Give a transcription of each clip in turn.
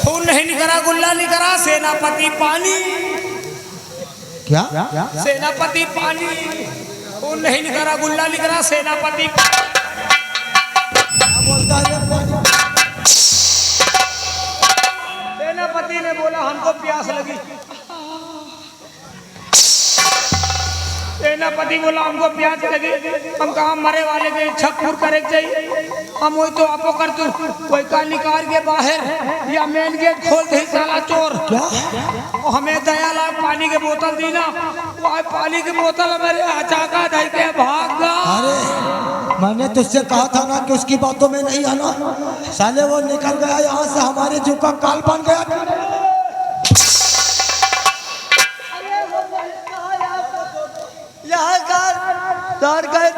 खून नहीं निकला, गुल्ला निकला, सेनापति पानी। क्या? सेनापति पानी। खून नहीं निकला, गुल्ला निकला, सेनापति। सेनापति ने बोला हमको प्यास लगी। सेनापति बोला हमको प्यास लगी, हम कहा मरे वाले के छक्कुर करे चाहिए, हम वही तो आपो कर तू कोई का निकाल के बाहर या मेन गेट खोल दे साला चोर। क्या? और हमें दया ला पानी की बोतल दी ना, वो पानी की बोतल मेरे अचाका धर के भाग गया। अरे मैंने तुझसे कहा था ना कि उसकी बातों में नहीं आना, साले वो निकल गया यहाँ से, हमारे जीव का काल बन गया।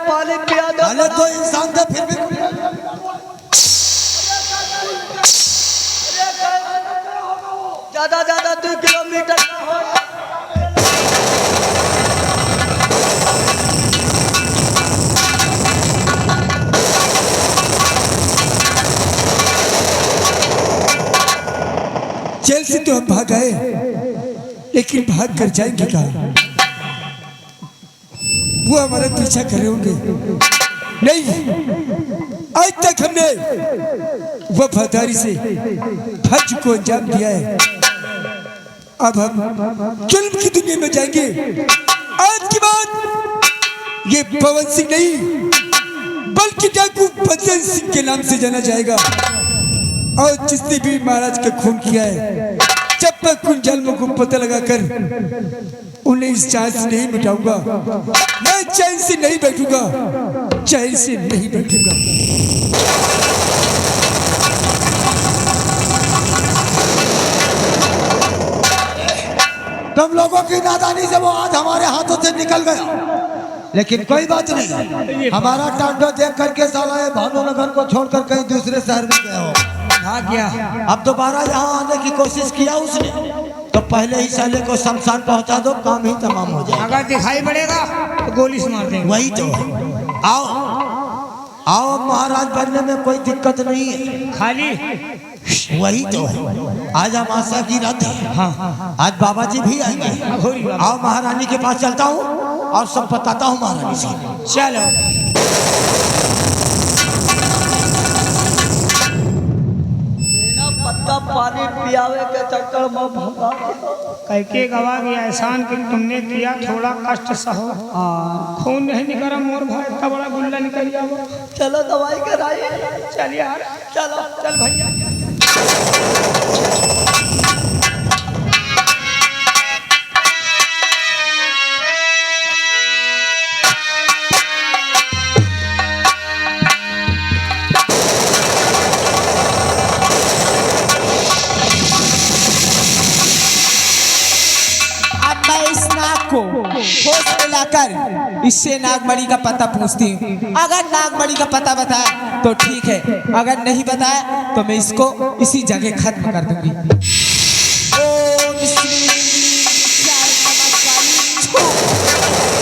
पानी पिया दो। पहले तो इंसान थे फिर भी ज्यादा 2 किलोमीटर। जेल से तो हम भाग आए, लेकिन भाग कर जाएंगे कहाँ? वो हमारा पीछा करे होंगे नहीं। आज तक हमने वफादारी से हज को अंजाम दिया है, अब हम जुल्म की दुनिया में जाएंगे। आज के बाद ये पवन सिंह नहीं बल्कि डाकू बदन सिंह के नाम से जाना जाएगा। और जिसने भी महाराज का खून किया है, जब तक उन जालिमों को पता लगाकर उन्हें इस चांद से नहीं मिटाऊंगा, मैं चैन से नहीं बैठूंगा, चैन से नहीं बैठूंगा। तुम लोगों की नादानी से वो आज हमारे हाथों से निकल गया, लेकिन कोई बात नहीं। हमारा टांडो देख करके साला भानुनगर को छोड़कर कहीं दूसरे शहर में गया हो। हाँ क्या? अब दोबारा यहाँ आने की कोशिश किया उसने तो पहले ही साले को शमशान पहुंचा दो, काम ही तमाम हो जाएगा। अगर दिखाई पड़ेगा तो गोली से मार देंगे। वही तो। आओ आओ, महाराज बनने में कोई दिक्कत नहीं है, खाली वही तो। आज अमावस्या की रात है। हाँ, आज बाबा जी भी आएंगे। आओ महारानी के पास चलता हूँ और सब बताता हूँ महारानी से। चलो। पत्ता पानी पियावे के चक्कर में भगा कह के गवा गया एहसान कि तुमने किया, थोड़ा कष्ट सहो। खून नहीं निकला मोर भाई, इतना बड़ा गुल्ला निकल गया। चलो दवाई कराइए। चल यार, चलो चल भैया। होश में लाकर इससे नागमणि का पता पूछती हूँ। अगर नागमणि का पता बताया तो ठीक है, अगर नहीं बताया तो मैं इसको इसी जगह खत्म कर दूंगी। ओम श्री चाय नमक काली छू।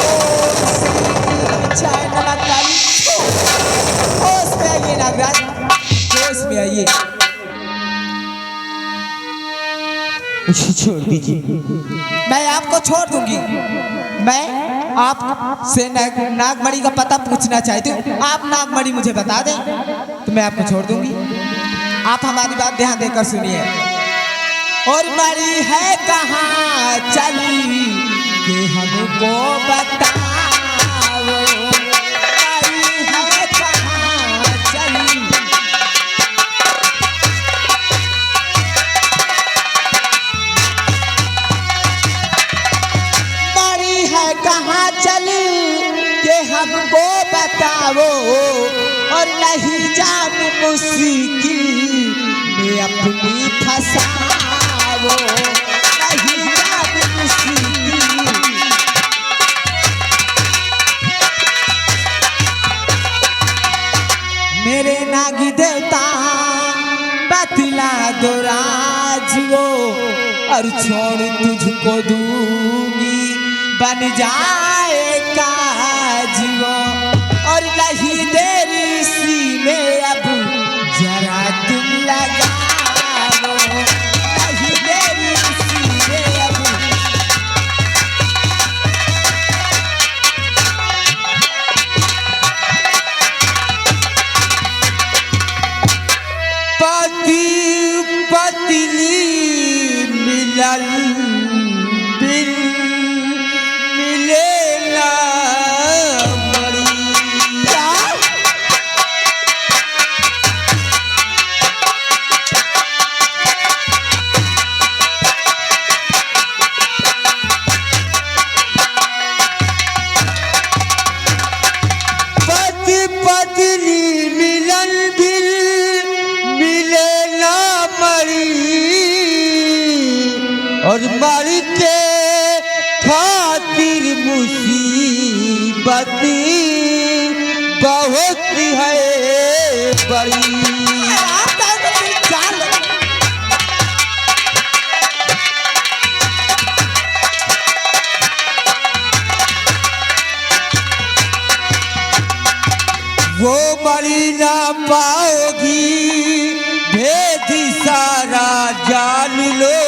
ओम श्री चाय नमक काली छू। होश में आइए नागराज, होश में आइए। छोड़ दीजिए, मैं आपको छोड़ दूंगी। मैं आप से नागमणि का पता पूछना चाहती हूँ, आप नागमणि मुझे बता दें तो मैं आपको छोड़ दूंगी। आप हमारी बात ध्यान देकर सुनिए। और मणि है कहाँ चली कि हमको बताओ, मणि है कहाँ चली। कहाँ चली के हमको बताओ, और नहीं जान मुश्किल में अपनी फंसाओ, नहीं जान मुश्किल। मेरे नागी देवता बतला दो राज वो, और छोड़ तुझको दूंगी बन जाएगा जीवो, और नहीं देरी सी में अब जरा तुम लगाओ नहीं देरी सीधे अब पति पत्नी मिलन बिन मिले ना मरी। पति पत्नी मिलन बिन मिले ना मरी और मर के खातिर मुसीबत बहुत है बड़ी। वो मरी ना पाओगी भेद सारा जान लो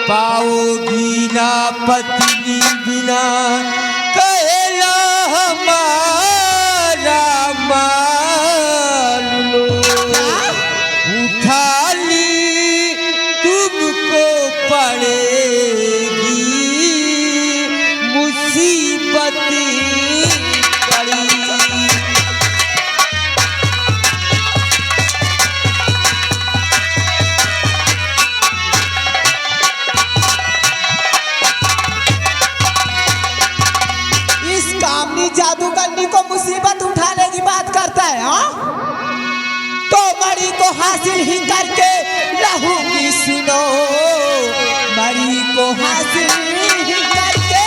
पाओगी ना पत्नी बिना कहला हमारा मान लो। उठा ली तुमको पड़ेगी मुसीबत बड़ी। जादूगरनी को मुसीबत उठाने की बात करता है हाँ? तो मरी को हासिल ही करके रहूंगी सुनो मरी को हासिल ही करके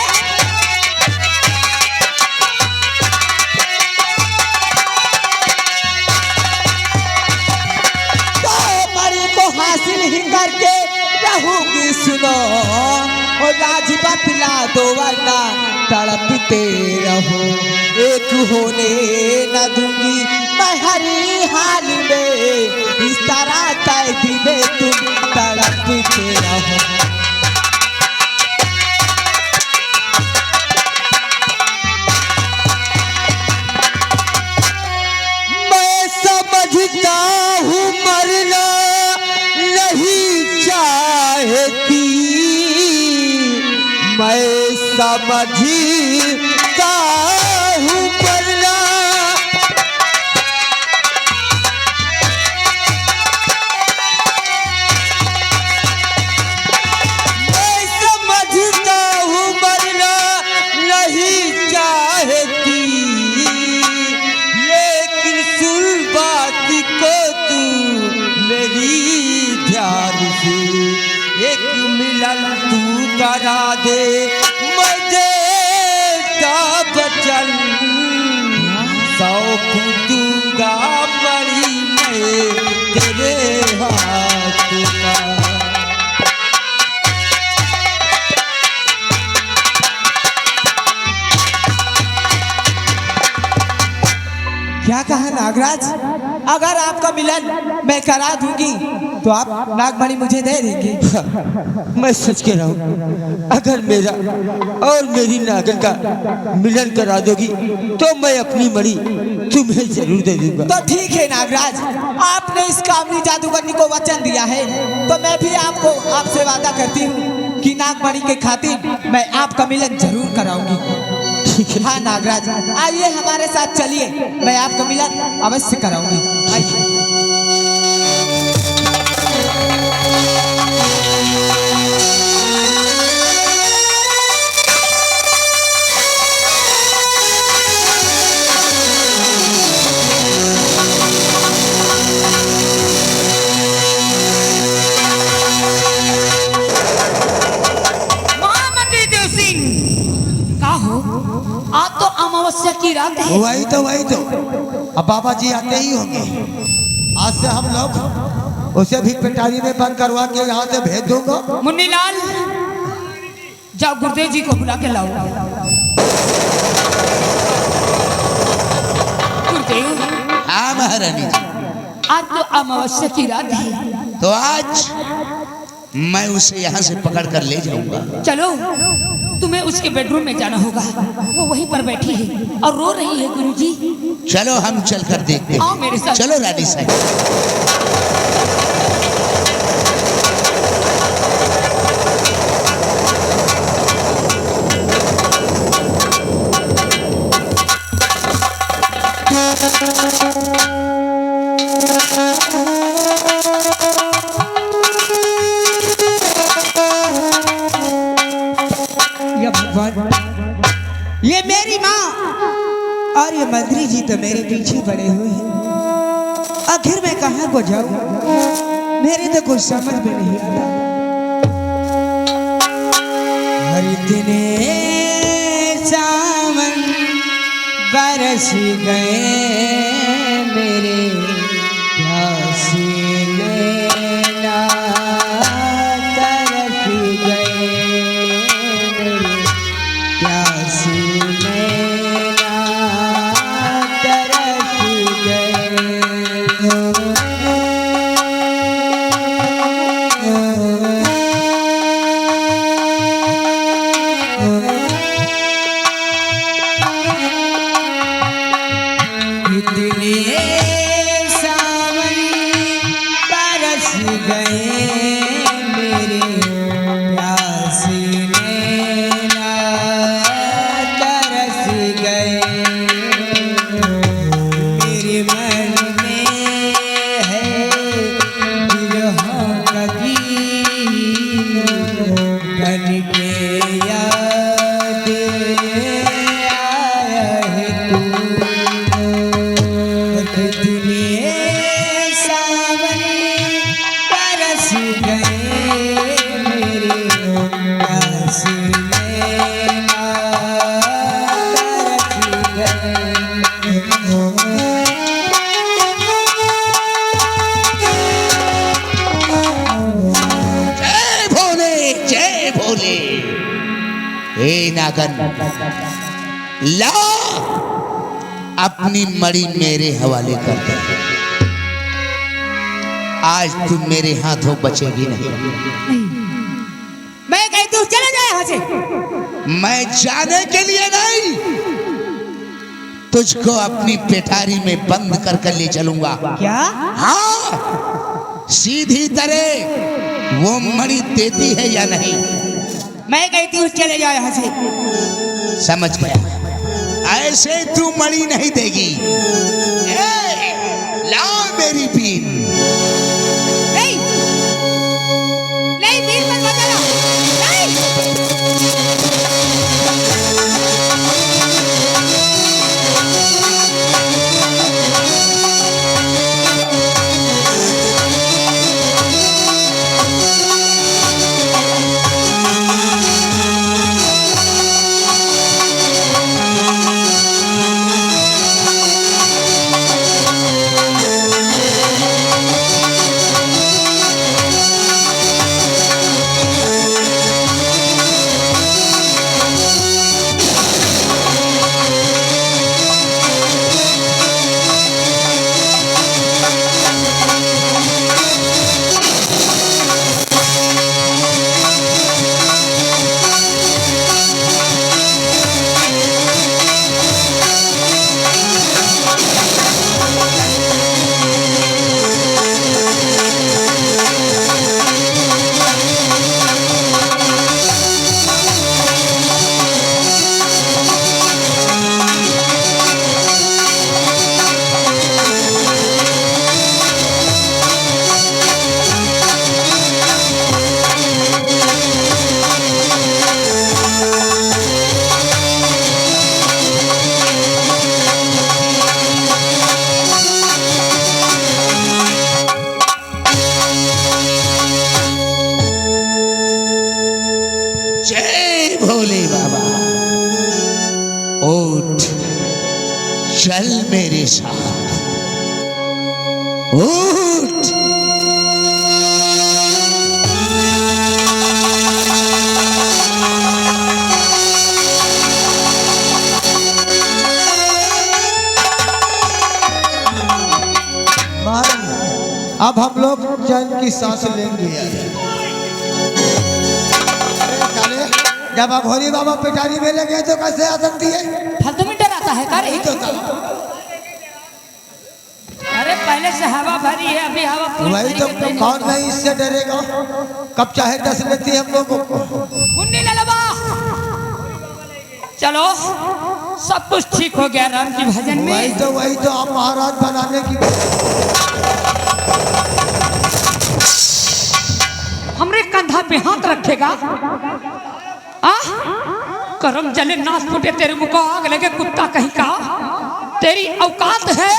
तो मरी को हासिल ही करके रहूंगी सुनो और राज बतला दो वरना तड़पते रहो एक होने न दूंगी मैं हर हाल में इस तरह कैद में तुम तड़पते रहो। मैं समझता हूँ मरना नहीं चाहती मैं समझता हूँ मरना मैं समझता हूँ मरना नहीं चाहती लेकिन सुन बात को तू मेरी ध्यान से एक मिलन तू करा दे मुझे बचन सौंप दूंगा मरी मैं तेरे हाथ का। क्या कहा नागराज अगर आपका मिलन मैं करा दूंगी तो आप नागमणि मुझे दे देंगे। मैं सच कह रहा हूँ अगर मेरा और मेरी नागन का मिलन करा दोगी तो मैं अपनी मणि तुम्हें जरूर दे दूंगा। तो ठीक है नागराज आपने इस कामनी जादूगरनी को वचन दिया है तो मैं भी आपसे वादा करती हूँ कि नागमणि के खातिर मैं आपका मिलन जरूर कराऊंगी। हाँ नागराज आइए हमारे साथ चलिए मैं आपका मिलन अवश्य कराऊंगी। आइए आज तो अमावस्या की रात है। वही तो अब बाबा जी आते ही होंगे। आज से हम लोग उसे भी पिटारी में बंद करवा के यहाँ से भेज दूंगा। मुन्नीलाल जाओ गुरुदेव जी को बुला के लाओ। गुरुदेव हाँ महारानी जी आज तो अमावस्या की रात है। तो आज मैं उसे यहाँ से पकड़ कर ले जाऊंगा। चलो, तुम्हें उसके बेडरूम में जाना होगा। वो वहीं पर बैठी है और रो रही है गुरुजी। चलो हम चलकर देखते आओ मेरे हैं। साथ। चलो रानी साहब। या भगवान, ये मेरी माँ और ये मंत्री जी तो मेरे पीछे पड़े हुए हैं। आखिर मैं कहाँ को जाऊँ, मेरे तो कुछ समझ में नहीं आता। हर दिन सावन बरस गए मेरे प्यासे नैना तरस गए मेरे प्यासे नैना तरस इतने सावन बरस गए मेरे प्यासे नैना तरस गए। मेरे मन में है बिरह कभी बन के याद आया है तू। कितने सावन बरस गए मेरे प्यासे नैना तरस गए। जय भोले, जय भोले। हे नागन, ला अपनी मणि मेरे हवाले कर दे। आज तुम मेरे हाथों बचेगी नहीं। मैं कहती हूँ चले जाए यहाँ से। मैं जाने के लिए नहीं, तुझको अपनी पेटारी में बंद कर कर ले चलूंगा। क्या? हाँ, सीधी तरह वो मणि देती है या नहीं। मैं कहती हूँ चले जाए यहाँ से। समझ गया, ऐसे तू मणि नहीं देगी। ए, लाओ मेरी बीन। नहीं, नहीं, बीन मत बजाना। नहीं। जय भोले बाबा। उठ, चल मेरे साथ। उठ। मारी हम लोग चैन की सांस लेंगे। साले, जब अघोरी बाबा पिटारी में लगे तो कैसे आ सकती है? फालतू में डराता है का रे? अरे पहले से हवा भरी है, अभी हवा पूरी वही तो, कौन नहीं इससे डरेगा? कब चाहे 10 लेती हम लोगों को। मुन्नी ललबा चलो, सब कुछ ठीक हो गया राम की भजन में। वही तो आप महाराज बनाने की। हमरे कंधा पे हाथ रखेगा? आ? करम जले नाच फूटे तेरे मुंह को आग लगे कुत्ता कहीं का। तेरी औकात है?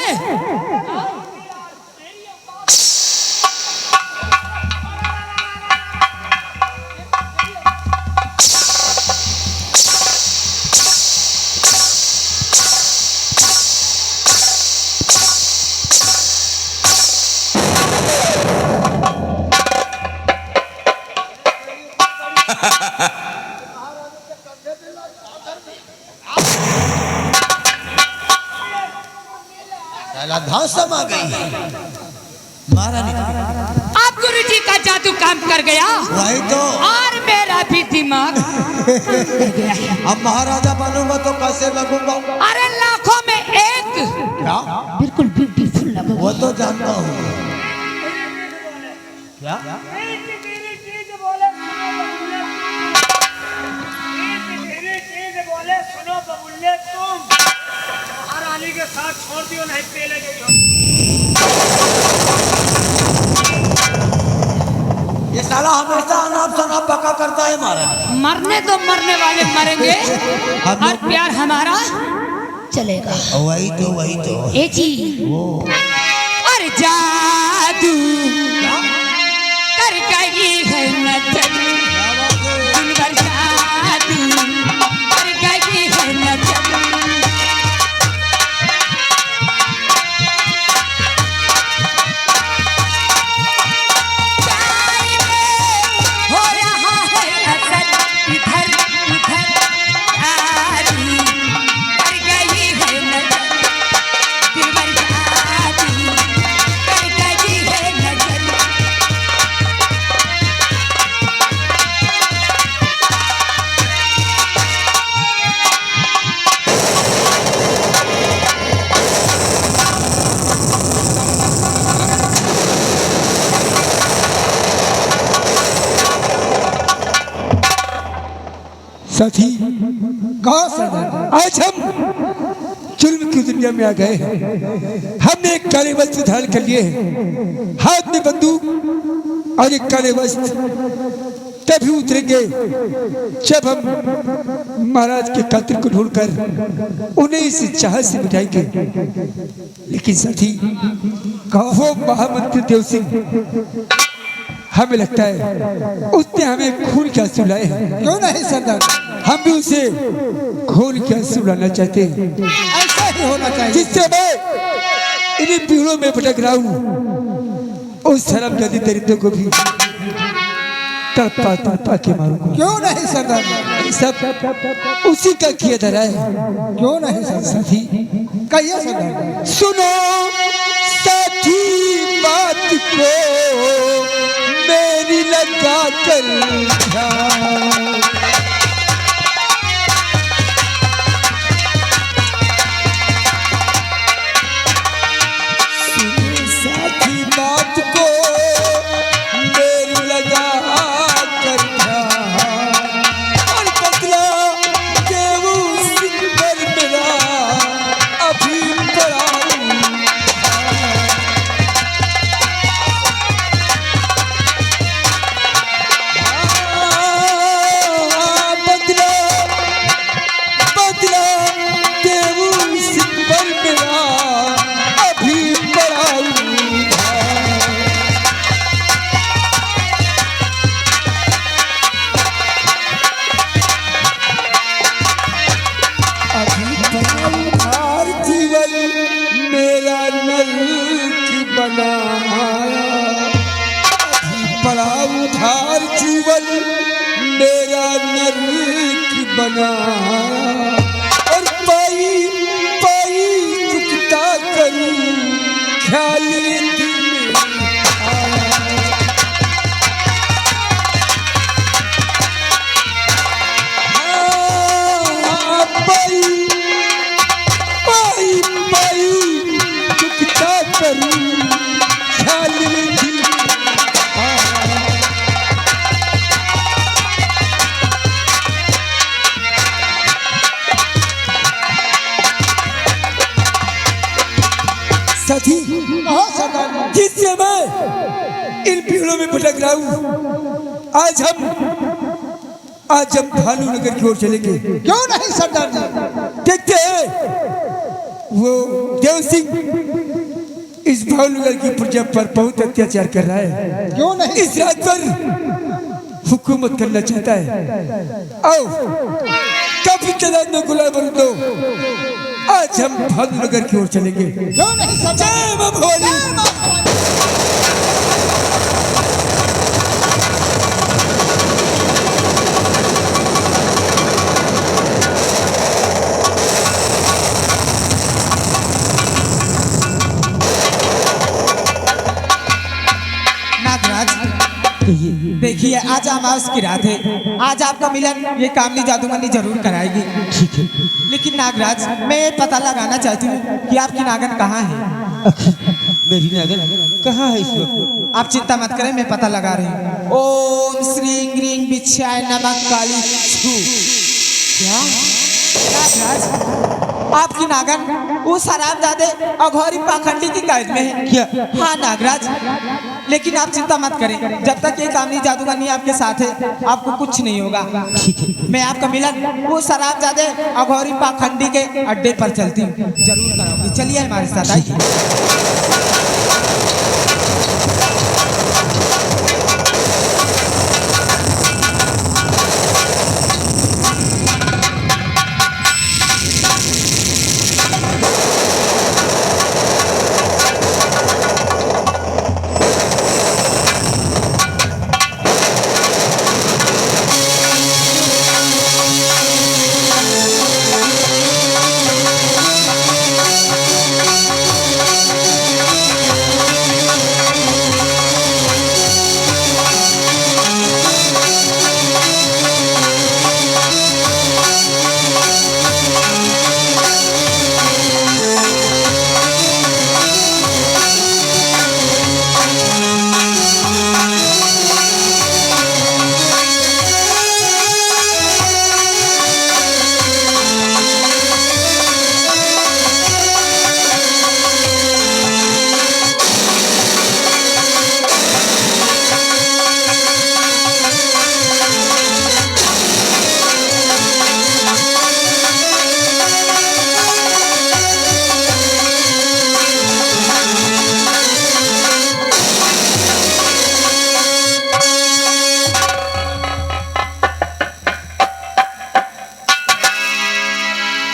धांसम आ गई महारानी। अब गुरुजी का जादू काम कर गया। वही तो, और मेरा भी दिमाग अब महाराजा बनूंगा तो कैसे लगूंगा? अरे लाखों में एक। क्या? बिल्कुल ब्यूटीफुल लगो। वो तो जानता हूँ। क्या? के साथ छोड़ दियो, नहीं पेले ये साला हमेशा अनाप शनाप बका करता है महाराज। मरने तो मरने वाले मरेंगे और प्यार हमारा चलेगा। वही तो ए जी, और जादू कर गई है नजर, दिन भर जादू कर गई है नजर। साथी, कहाँ सरदार? आज हम जुल्म की दुनिया में आ गए हैं। हमने एक काले वस्त्र धारण कर लिए हैं, हाथ में बंदूक और एक काले वस्त्र। तभी उतरेंगे जब हम महाराज के कातिल को ढूंढकर उन्हें इस चाह से मिटाएंगे। लेकिन साथी, वो महामंत्री देव सिंह, हमें लगता है उसने हमें खून के आंसू लाए हैं। क्यों नहीं सरदार? हम भी उसे खून के आंसू लाना चाहते हैं, ऐसा ही होना चाहिए। जिससे मैं इन्हीं पीड़ों में भटक रहा हूँ, उस शर्म जाती दरिद्रों को भी तड़पा के मारूंगा। क्यों नहीं सरदार? सब उसी का किया धरा है। क्यों नहीं सरदार? साथी, कहिए सरदार। सुनो साथी बात को मेरी लगा कर साथी बात को मेरी लगा कर और बदला देव सिंह पर मेरा अभी पड़ा बड़ा उधार जीवन मेरा नरक बना और पाई पाई चुकता करूं ख्याल दिल में इन पीड़ों में भटक रहा हूँ। आज हम भानुनगर की ओर चलेंगे। क्यों नहीं सरदार जी? देखते हैं वो देव सिंह इस भानुनगर की प्रजा पर बहुत अत्याचार कर रहा है। क्यों नहीं? इस रात पर हुकूमत करना चाहता है। आओ काफी तादाद में गुलाम दो। आज हम भानुनगर की ओर चलेंगे। क्यों नहीं सरदार? जय मां भवानी। देखिए आज अमावस की रात है। आज आपका मिलन ये कामनी जादूगरनी जरूर कराएगी। ठीक है, लेकिन नागराज मैं ये पता लगाना चाहती हूँ कि आपकी नागन कहाँ है। मेरी नागन कहाँ है इस वक्त? आप चिंता मत करें, मैं पता लगा रही हूँ। ओम श्री ग्रीं बिछाय नमः काली छू। क्या नागराज आपकी नागन वो शराबजादे अघोरी पाखंडी की कैद में है क्या? हाँ नागराज, लेकिन आप चिंता मत करें। जब तक ये कामनी जादूगरनी आपके साथ है आपको कुछ नहीं होगा। मैं आपका मिलन वो शराबजादे अघोरी पाखंडी के अड्डे पर चलती हूँ, जरूर कराऊंगी। चलिए हमारे साथ आइए।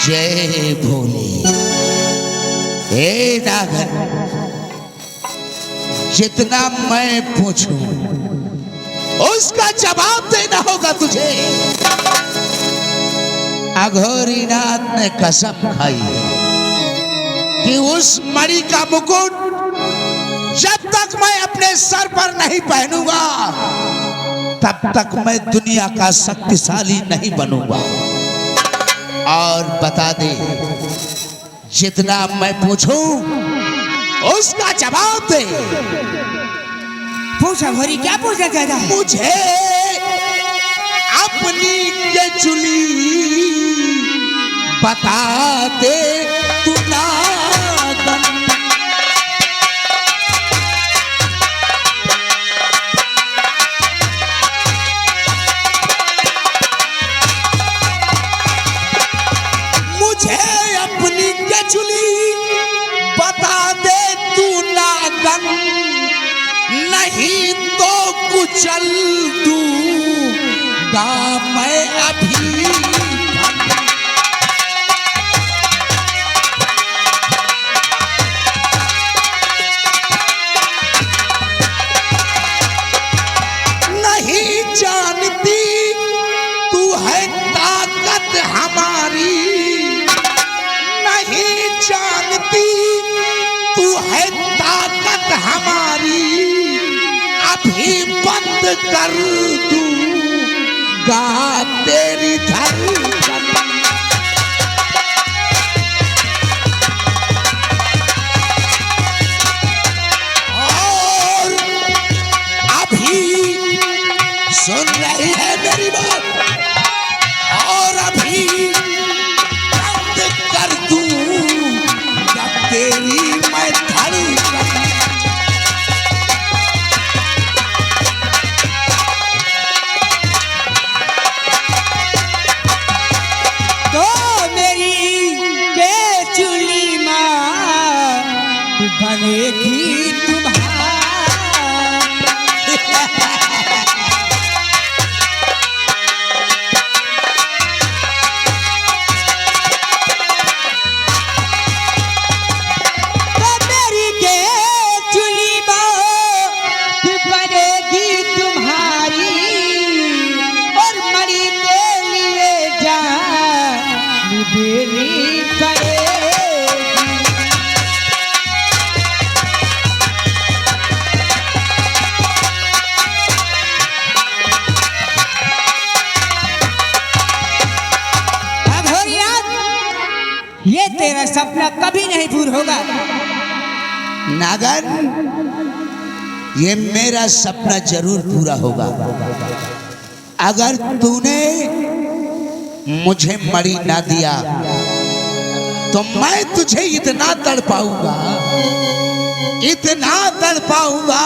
जय भोले। हे नागर, जितना मैं पूछूं उसका जवाब देना होगा तुझे। अघोरीनाथ ने कसम खाई है कि उस मणि का मुकुट जब तक मैं अपने सर पर नहीं पहनूंगा तब तक मैं दुनिया का शक्तिशाली नहीं बनूंगा। और बता दे, जितना मैं पूछूं उसका जवाब दे। पूछा घोरी, क्या पूछना चाहता है? मुझे अपनी ये चुली बता दे तू नागन। मुझे अपनी ये चुली बता दे तू नागन, नहीं तो कुचल दूंगा मैं अभी। नहीं जानती तू है ताकत हमारी, नहीं जानती तू है ताकत हमारी, अभी बंद कर दूंगा तेरी धड़कन। और अभी सुन रही है मेरी बात, और अभी बंद कर दूंगा तेरी मैं धड़कन। सपना कभी नहीं पूरा होगा। नागन, ये मेरा सपना जरूर पूरा होगा अगर तूने मुझे मणि ना दिया तो मैं तुझे इतना तड़पाऊंगा, इतना तड़पाऊंगा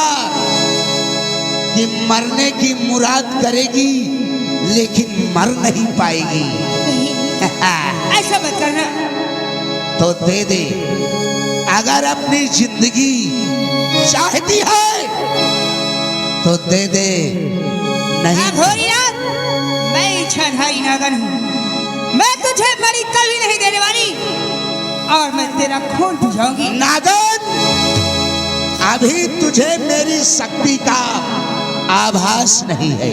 कि मरने की मुराद करेगी लेकिन मर नहीं पाएगी। ऐसा मत करना। तो दे दे, अगर अपनी जिंदगी चाहती है तो दे दे, नहीं भोरीनाथ, मैं इच्छाधारी नागन हूँ। मैं तुझे मणि कभी नहीं देने वाली और मैं तेरा खून पीऊंगी। नागन, अभी तुझे मेरी शक्ति का आभास नहीं है।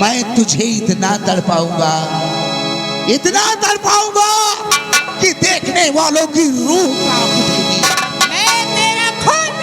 मैं तुझे इतना तड़पाऊंगा, इतना तड़पाऊंगा कि देखने वालों की रूह कांप उठेगी। मैं तेरा खून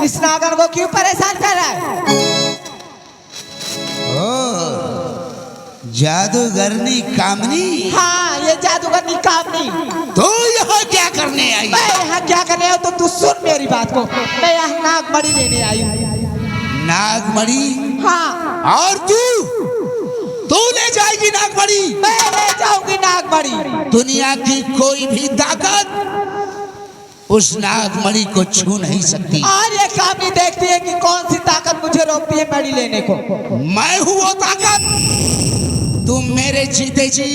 इस नागर को क्यों परेशान कर रहा है? जादूगरनी कामनी, हाँ, ये जादूगरनी कामनी। तो यहाँ क्या करने आई? मैं यहाँ क्या करने आया तो तू सुन मेरी बात को। मैं यहाँ नागमणि लेने आई हूँ। नागमणि? हाँ। और तू ले जाएगी नागमणि? मैं ले जाऊंगी नागमणि। दुनिया की कोई भी ताकत उस नागमणि को छू नहीं सकती। और ये कामनी देखती है कि कौन सी ताकत मुझे रोकती है मणि लेने को। मैं हूँ वो ताकत। तुम मेरे जीते जी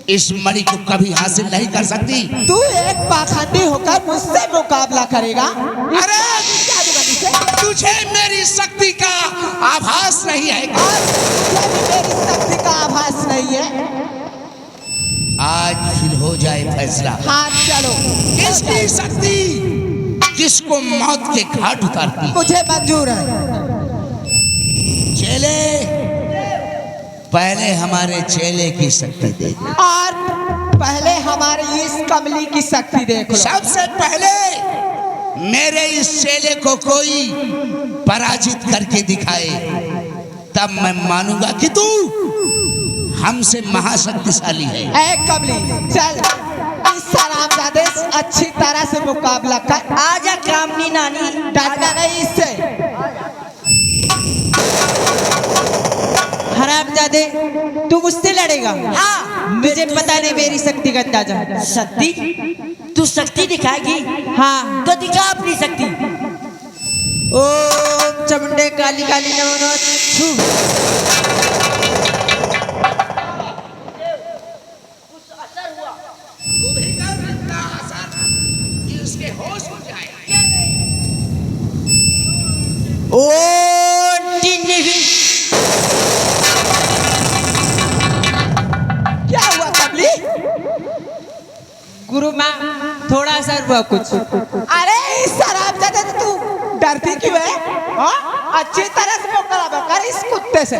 इस मणि को कभी हासिल नहीं कर सकती। तू एक पाखंडी होकर मुझसे मुकाबला करेगा? अरे जादूगरनी से तुझे मेरी शक्ति का आभास नहीं है? तुझे भी मेरी शक्ति का आभास नहीं है। आज फिर हो जाए फैसला। हाँ चलो। किसकी शक्ति किसको मौत के घाट उतारती? मुझे मंजूर है। चेले, पहले हमारे चेले की शक्ति देख। और पहले हमारी इस कमली की शक्ति देख लो। सबसे पहले मेरे इस चेले को कोई पराजित करके दिखाए, तब मैं मानूंगा कि तू हमसे महाशक्तिशाली है। ए कमली, चल इस हरामजादे से अच्छी तरह से मुकाबला कर। आजा कामनी नानी, डरना नहीं इससे। हरामजादे, तू मुझसे लड़ेगा? हाँ, मुझे पता नहीं मेरी शक्ति का अंदाजा। शक्ति? तू शक्ति दिखाएगी? हाँ तो दिखा अपनी शक्ति। ओम चमुंडे काली काली नमो नमः छू। ओ टिन्नी, क्या हुआ कमली? गुरु माँ थोड़ा सा हुआ कुछ। अरे इस हरामजादे से तू डरती क्यों है? हाँ? अच्छी तरह से मुकाबला कर इस कुत्ते से।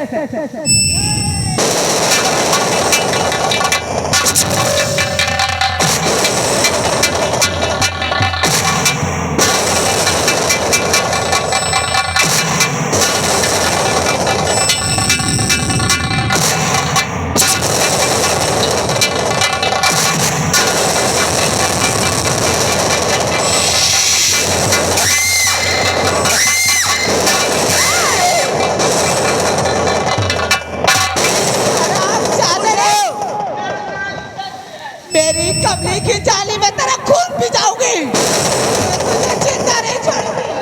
लेकिन जाली में तेरा खून पी जाऊंगी, मैं तुझे जिंदा नहीं छोड़ूंगी।